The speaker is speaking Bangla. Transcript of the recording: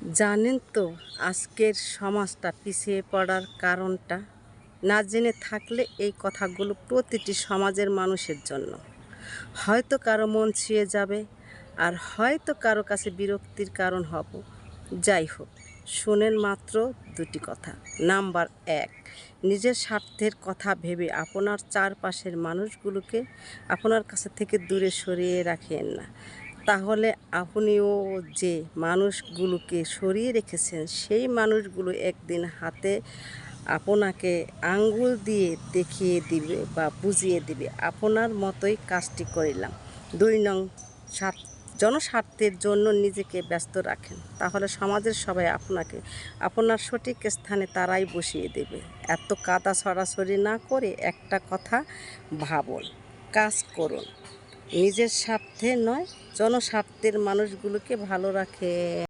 জানেন তো আজকের সমাজটা পিছিয়ে পড়ার কারণটা? না জেনে থাকলে এই কথাগুলো প্রতিটি সমাজের মানুষের জন্য। হয়তো কারো মন ছুঁয়ে যাবে, আর হয়তো কারো কাছে বিরক্তির কারণ হব। যাই হোক, শোনেন মাত্র দুটি কথা। নাম্বার ১, নিজের স্বার্থের কথা ভেবে আপনার চারপাশের মানুষগুলোকে আপনার কাছে থেকে দূরে সরিয়ে রাখেন না। তাহলে আপনিও যে মানুষগুলোকে সরিয়ে রেখেছেন, সেই মানুষগুলো একদিন হাতে আপনাকে আঙ্গুল দিয়ে দেখিয়ে দিবে বা বুঝিয়ে দিবে আপনার মতোই কাজটি করিলাম। ২ নং, জনস্বার্থের জন্য নিজেকে ব্যস্ত রাখেন, তাহলে সমাজের সবাই আপনাকে আপনার সঠিক স্থানে তারাই বসিয়ে দেবে। এত কাদা ছড়াছড়ি না করে একটা কথা ভাবুন, কাজ করুন। নিজের স্বার্থে নয়, জনস্বার্থের মানুষগুলোকে ভালো রাখে।